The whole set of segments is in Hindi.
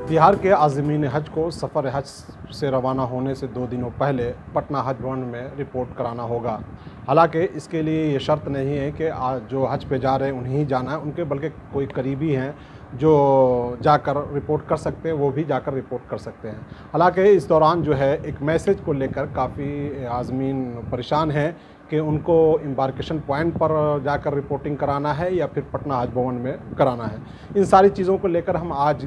बिहार के आज़मीन हज को सफ़र हज से रवाना होने से 2 दिनों पहले पटना हज भवन में रिपोर्ट कराना होगा। हालांकि इसके लिए ये शर्त नहीं है कि जो हज पे जा रहे हैं उन्हें ही जाना है उनके, बल्कि कोई करीबी हैं जो जाकर रिपोर्ट कर सकते हैं, वो भी जाकर रिपोर्ट कर सकते हैं। हालांकि इस दौरान जो है एक मैसेज को लेकर काफ़ी आज़मीन परेशान हैं कि उनको एम्बार्केशन पॉइंट पर जाकर रिपोर्टिंग कराना है या फिर पटना हज भवन में कराना है। इन सारी चीज़ों को लेकर हम आज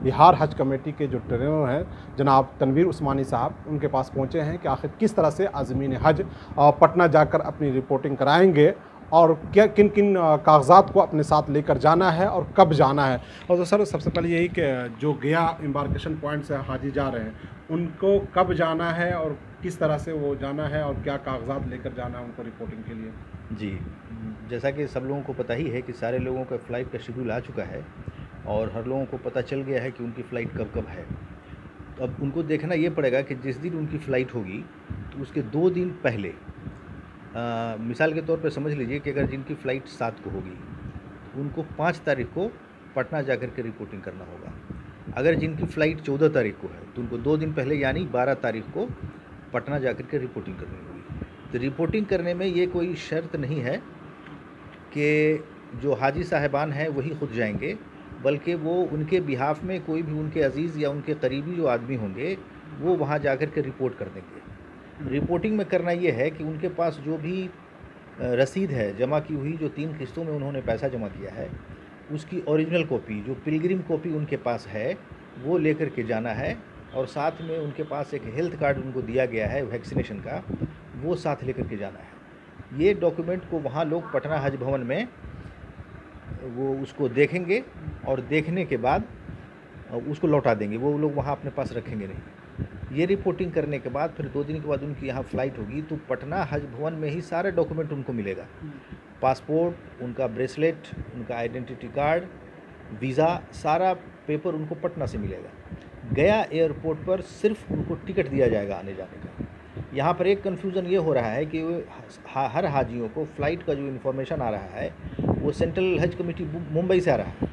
बिहार हज कमेटी के जो ट्रेनर हैं जनाब तनवीर उस्मानी साहब, उनके पास पहुंचे हैं कि आखिर किस तरह से आज़मीन हज पटना जाकर अपनी रिपोर्टिंग कराएंगे और क्या किन किन कागजात को अपने साथ लेकर जाना है और कब जाना है। और तो सर, सबसे पहले यही कि जो गया एम्बार्केशन पॉइंट से हाजी जा रहे हैं उनको कब जाना है और किस तरह से वो जाना है और क्या कागजात लेकर जाना है उनको रिपोर्टिंग के लिए। जी, जैसा कि सब लोगों को पता ही है कि सारे लोगों का फ़्लाइट का शेड्यूल आ चुका है और हर लोगों को पता चल गया है कि उनकी फ़्लाइट कब कब है। तो अब उनको देखना ये पड़ेगा कि जिस दिन उनकी फ़्लाइट होगी तो उसके 2 दिन पहले, मिसाल के तौर पे समझ लीजिए कि अगर जिनकी फ़्लाइट 7 को होगी तो उनको 5 तारीख को पटना जाकर के रिपोर्टिंग करना होगा। अगर जिनकी फ़्लाइट 14 तारीख को है तो उनको 2 दिन पहले यानी 12 तारीख को पटना जाकर के रिपोर्टिंग करनी होगी। तो रिपोर्टिंग करने में ये कोई शर्त नहीं है कि जो हाजी साहिबान हैं वही खुद जाएंगे, बल्कि वो उनके बिहाफ में कोई भी उनके अजीज़ या उनके करीबी जो आदमी होंगे वो वहाँ जाकर के रिपोर्ट कर देंगे। रिपोर्टिंग में करना ये है कि उनके पास जो भी रसीद है जमा की हुई, जो 3 किस्तों में उन्होंने पैसा जमा किया है, उसकी ओरिजिनल कॉपी, जो पिलग्रिम कॉपी उनके पास है, वो लेकर के जाना है। और साथ में उनके पास एक हेल्थ कार्ड उनको दिया गया है वैक्सीनेशन का, वो साथ लेकर के जाना है। ये डॉक्यूमेंट को वहाँ लोग पटना हज भवन में वो उसको देखेंगे और देखने के बाद उसको लौटा देंगे, वो लोग वहाँ अपने पास रखेंगे नहीं। ये रिपोर्टिंग करने के बाद फिर 2 दिन के बाद उनकी यहाँ फ़्लाइट होगी तो पटना हज भवन में ही सारे डॉक्यूमेंट उनको मिलेगा। पासपोर्ट, उनका ब्रेसलेट, उनका आइडेंटिटी कार्ड, वीज़ा, सारा पेपर उनको पटना से मिलेगा। गया एयरपोर्ट पर सिर्फ उनको टिकट दिया जाएगा आने जाने का। यहाँ पर एक कन्फ्यूज़न ये हो रहा है कि हर हाजियों को फ़्लाइट का जो इन्फॉर्मेशन आ रहा है वो सेंट्रल हज कमेटी मुंबई से आ रहा है।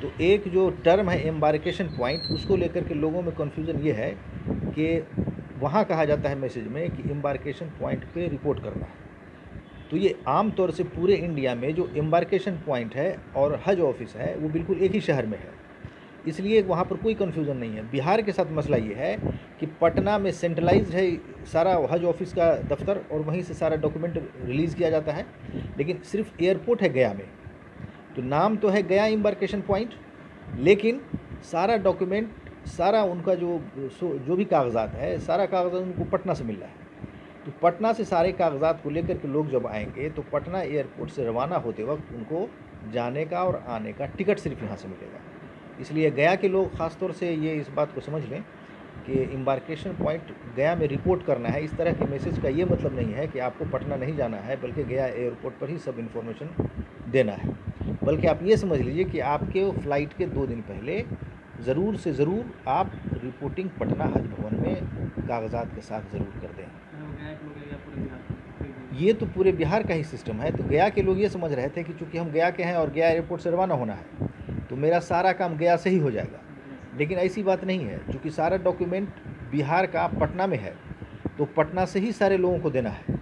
तो एक जो टर्म है एम्बार्केशन पॉइंट, उसको लेकर के लोगों में कन्फ्यूज़न ये है कि वहाँ कहा जाता है मैसेज में कि एम्बार्केशन पॉइंट पे रिपोर्ट करना है। तो ये आम तौर से पूरे इंडिया में जो एम्बार्केशन पॉइंट है और हज ऑफिस है वो बिल्कुल एक ही शहर में है, इसलिए वहाँ पर कोई कन्फ्यूज़न नहीं है। बिहार के साथ मसला ये है कि पटना में सेंट्रलाइज्ड है सारा हज ऑफिस का दफ्तर और वहीं से सारा डॉक्यूमेंट रिलीज़ किया जाता है, लेकिन सिर्फ एयरपोर्ट है गया में। तो नाम तो है गया एम्बार्केशन पॉइंट, लेकिन सारा डॉक्यूमेंट, सारा उनका जो भी कागजात है, सारा कागजात उनको पटना से मिल रहा है। तो पटना से सारे कागजात को लेकर के लोग जब आएंगे तो पटना एयरपोर्ट से रवाना होते वक्त उनको जाने का और आने का टिकट सिर्फ यहाँ से मिलेगा। इसलिए गया के लोग ख़ास तौर से ये इस बात को समझ लें कि एम्बार्केशन पॉइंट गया में रिपोर्ट करना है। इस तरह के मैसेज का ये मतलब नहीं है कि आपको पटना नहीं जाना है, बल्कि गया एयरपोर्ट पर ही सब इन्फॉर्मेशन देना है। बल्कि आप ये समझ लीजिए कि आपके फ़्लाइट के 2 दिन पहले ज़रूर से ज़रूर आप रिपोर्टिंग पटना हज भवन में कागजात के साथ ज़रूर कर दें। ये तो पूरे बिहार का ही सिस्टम है। तो गया के लोग ये समझ रहे थे कि चूँकि हम गया के हैं और गया एयरपोर्ट से रवाना होना है तो मेरा सारा काम गया से ही हो जाएगा, लेकिन ऐसी बात नहीं है। चूँकि सारा डॉक्यूमेंट बिहार का पटना में है तो पटना से ही सारे लोगों को देना है,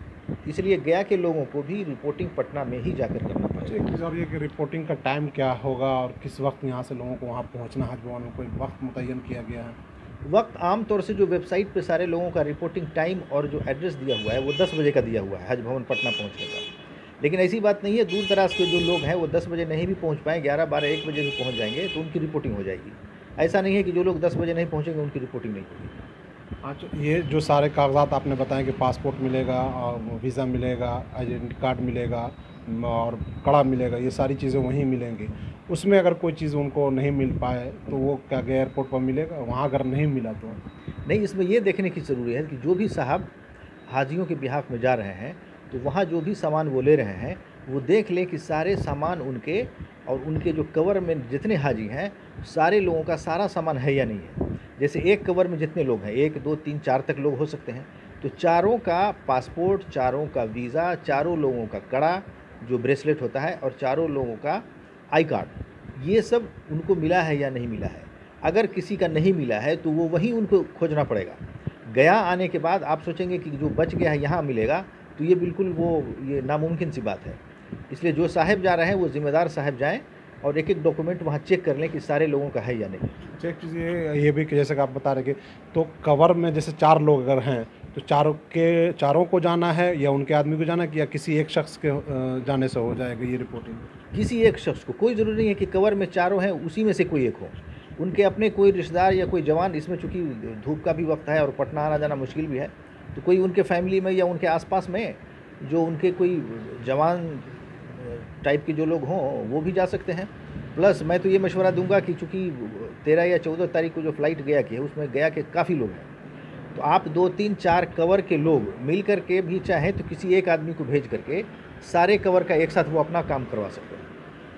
इसलिए गया के लोगों को भी रिपोर्टिंग पटना में ही जाकर करना पड़ेगा। और ये कि रिपोर्टिंग का टाइम क्या होगा और किस वक्त यहाँ से लोगों को वहाँ पहुँचना हज भवन में, कोई वक्त मुतय्यन किया गया है? वक्त आमतौर से जो वेबसाइट पे सारे लोगों का रिपोर्टिंग टाइम और जो एड्रेस दिया हुआ है वो 10 बजे का दिया हुआ है हज भवन पटना पहुँचने का। लेकिन ऐसी बात नहीं है, दूर दराज के जो लोग हैं वो 10 बजे नहीं भी पहुँच पाएँ, 11, 12, 1 बजे भी पहुँच जाएंगे तो उनकी रिपोर्टिंग हो जाएगी। ऐसा नहीं है कि जो लोग 10 बजे नहीं पहुँचेंगे उनकी रिपोर्टिंग नहीं होगी। अच्छा, ये जो सारे कागजात आपने बताए कि पासपोर्ट मिलेगा और वीज़ा मिलेगा, आइडेंटिटी कार्ड मिलेगा और कड़ा मिलेगा, ये सारी चीज़ें वहीं मिलेंगी। उसमें अगर कोई चीज़ उनको नहीं मिल पाए तो वो क्या गया एयरपोर्ट पर मिलेगा? वहाँ अगर नहीं मिला तो नहीं, इसमें ये देखने की ज़रूरी है कि जो भी साहब हाजियों के बिहाफ में जा रहे हैं तो वहाँ जो भी सामान वो ले रहे हैं वो देख लें कि सारे सामान उनके और उनके जो कवर में जितने हाजी हैं सारे लोगों का सारा सामान है या नहीं है। जैसे एक कवर में जितने लोग हैं, 1, 2, 3, 4 तक लोग हो सकते हैं, तो चारों का पासपोर्ट, चारों का वीज़ा, चारों लोगों का कड़ा जो ब्रेसलेट होता है और चारों लोगों का आई कार्ड, ये सब उनको मिला है या नहीं मिला है। अगर किसी का नहीं मिला है तो वो वहीं उनको खोजना पड़ेगा। गया आने के बाद आप सोचेंगे कि जो बच गया है यहाँ मिलेगा, तो ये बिल्कुल ये नामुमकिन सी बात है। इसलिए जो साहब जा रहे हैं वो ज़िम्मेदार साहब जाएँ और एक-एक डॉक्यूमेंट वहाँ चेक कर लें कि सारे लोगों का है या नहीं। चेक कीजिए ये भी कि जैसे कि आप बता रहे कि तो कवर में जैसे 4 लोग अगर हैं तो चारों को जाना है या उनके आदमी को जाना है कि या किसी एक शख्स के जाने से हो जाएगा ये रिपोर्टिंग? किसी एक शख्स को, कोई ज़रूरी नहीं है कि कवर में चारों हैं उसी में से कोई एक हो। उनके अपने कोई रिश्तेदार या कोई जवान, इसमें चूँकि धूप का भी वक्त है और पटना आना जाना मुश्किल भी है, तो कोई उनके फैमिली में या उनके आसपास में जो उनके कोई जवान टाइप के जो लोग हों वो भी जा सकते हैं। प्लस मैं तो ये मशवरा दूंगा कि चूँकि 13 या 14 तारीख को जो फ़्लाइट गया की है उसमें गया के काफ़ी लोग हैं, तो आप 2, 3, 4 कवर के लोग मिल कर के भी चाहें तो किसी एक आदमी को भेज करके सारे कवर का एक साथ वो अपना काम करवा सकते हैं।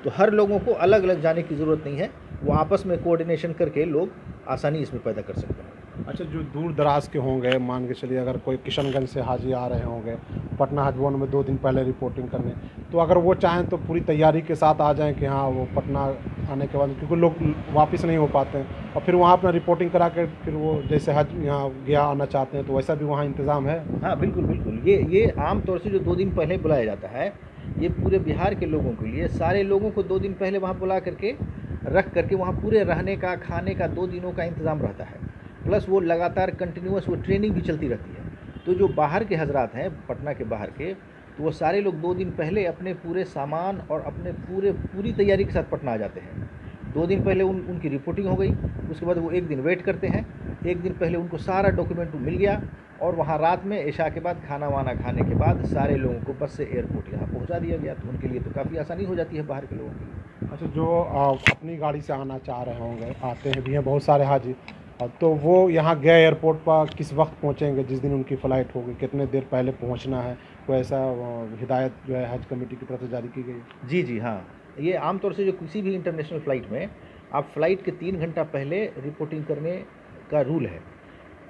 तो हर लोगों को अलग अलग जाने की ज़रूरत नहीं है, वो आपस में कोऑर्डिनेशन करके लोग आसानी इसमें पैदा कर सकते हैं। अच्छा, जो दूर दराज के होंगे, मान के चलिए अगर कोई किशनगंज से हाजी आ रहे होंगे पटना हज भवन में 2 दिन पहले रिपोर्टिंग करने, तो अगर वो चाहें तो पूरी तैयारी के साथ आ जाएं कि हाँ वो पटना आने के बाद, क्योंकि लोग वापस नहीं हो पाते हैं और फिर वहाँ अपना रिपोर्टिंग करा के फिर वो जैसे हज यहाँ गया आना चाहते हैं, तो वैसा भी वहाँ इंतज़ाम है? हाँ बिल्कुल बिल्कुल, ये आम तौर से जो 2 दिन पहले बुलाया जाता है, ये पूरे बिहार के लोगों के लिए, सारे लोगों को 2 दिन पहले वहाँ बुला करके रख करके वहाँ पूरे रहने का, खाने का 2 दिनों का इंतज़ाम रहता है। प्लस वो लगातार कंटिन्यूअस वो ट्रेनिंग भी चलती रहती है। तो जो बाहर के हजरात हैं, पटना के बाहर के, तो वो सारे लोग 2 दिन पहले अपने पूरे सामान और अपने पूरी तैयारी के साथ पटना आ जाते हैं। 2 दिन पहले उनकी रिपोर्टिंग हो गई, उसके बाद वो 1 दिन वेट करते हैं, 1 दिन पहले उनको सारा डॉक्यूमेंट मिल गया और वहाँ रात में इशा के बाद खाना वाना खाने के बाद सारे लोगों को बस से एयरपोर्ट यहाँ पहुँचा दिया गया। तो उनके लिए तो काफ़ी आसानी हो जाती है बाहर के लोगों के लिए। अच्छा, जो अपनी गाड़ी से आना चाह रहे होंगे, आते हैं भी हैं बहुत सारे हाजी, तो वो यहाँ गए एयरपोर्ट पर किस वक्त पहुँचेंगे जिस दिन उनकी फ़्लाइट होगी, कितने देर पहले पहुँचना है? कोई ऐसा हिदायत जो है हज कमेटी की तरफ से जारी की गई? जी जी हाँ, ये आमतौर से जो किसी भी इंटरनेशनल फ़्लाइट में आप फ़्लाइट के 3 घंटा पहले रिपोर्टिंग करने का रूल है,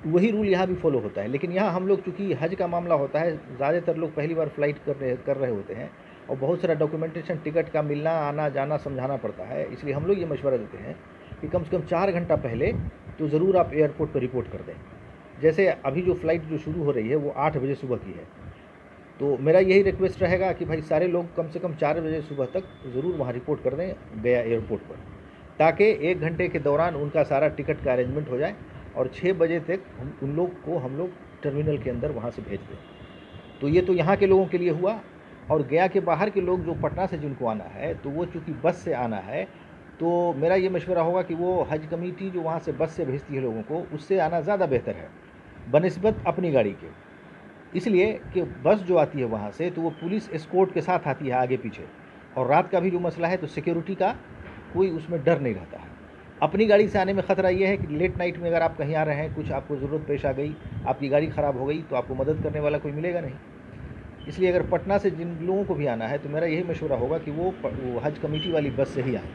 वही रूल यहाँ भी फॉलो होता है। लेकिन यहाँ हम लोग चूँकि हज का मामला होता है, ज़्यादातर लोग पहली बार फ़्लाइट कर रहे होते हैं और बहुत सारा डॉक्यूमेंटेशन, टिकट का मिलना, आना जाना समझाना पड़ता है। इसलिए हम लोग ये मशवरा देते हैं कि कम से कम 4 घंटा पहले तो ज़रूर आप एयरपोर्ट पर रिपोर्ट कर दें। जैसे अभी जो फ़्लाइट जो शुरू हो रही है वो 8 बजे सुबह की है, तो मेरा यही रिक्वेस्ट रहेगा कि भाई सारे लोग कम से कम 4 बजे सुबह तक ज़रूर वहाँ रिपोर्ट कर दें गया एयरपोर्ट पर, ताकि 1 घंटे के दौरान उनका सारा टिकट का अरेंजमेंट हो जाए और 6 बजे तक उन लोग को हम लोग टर्मिनल के अंदर वहाँ से भेज दें। तो ये तो यहाँ के लोगों के लिए हुआ। और गया के बाहर के लोग जो पटना से जिनको आना है, तो वो चूँकि बस से आना है, तो मेरा ये मशवरा होगा कि वो हज कमेटी जो वहाँ से बस से भेजती है लोगों को, उससे आना ज़्यादा बेहतर है बनिस्बत अपनी गाड़ी के। इसलिए कि बस जो आती है वहाँ से, तो वो पुलिस एस्कॉर्ट के साथ आती है आगे पीछे, और रात का भी जो मसला है तो सिक्योरिटी का कोई उसमें डर नहीं रहता है। अपनी गाड़ी से आने में ख़तरा ये है कि लेट नाइट में अगर आप कहीं आ रहे हैं, कुछ आपको ज़रूरत पेश आ गई, आपकी गाड़ी ख़राब हो गई, तो आपको मदद करने वाला कोई मिलेगा नहीं। इसलिए अगर पटना से जिन लोगों को भी आना है, तो मेरा यही मशवरा होगा कि वो हज कमेटी वाली बस से ही आए,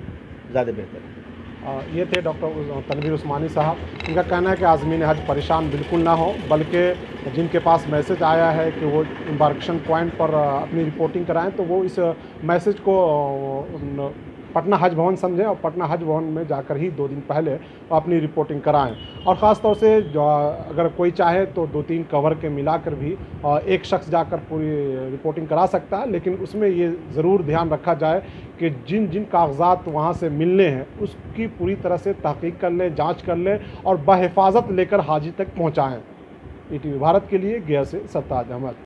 ज़्यादा बेहतर है। ये थे डॉक्टर तनवीर उस्मानी साहब। इनका कहना है कि आज़मीन हज परेशान बिल्कुल ना हो, बल्कि जिनके पास मैसेज आया है कि वो एम्बार्केशन पॉइंट पर अपनी रिपोर्टिंग कराएं, तो वो इस मैसेज को पटना हज भवन समझें और पटना हज भवन में जाकर ही 2 दिन पहले अपनी रिपोर्टिंग कराएं। और ख़ास तौर से जो अगर कोई चाहे तो 2-3 कवर के मिलाकर भी एक शख्स जाकर पूरी रिपोर्टिंग करा सकता है, लेकिन उसमें ये ज़रूर ध्यान रखा जाए कि जिन जिन कागजात वहाँ से मिलने हैं उसकी पूरी तरह से तहकीक कर लें, जाँच कर लें और बहिफाजत लेकर हाजी तक पहुँचाएँ। ईटीवी भारत के लिए गया से सरताज अहमद।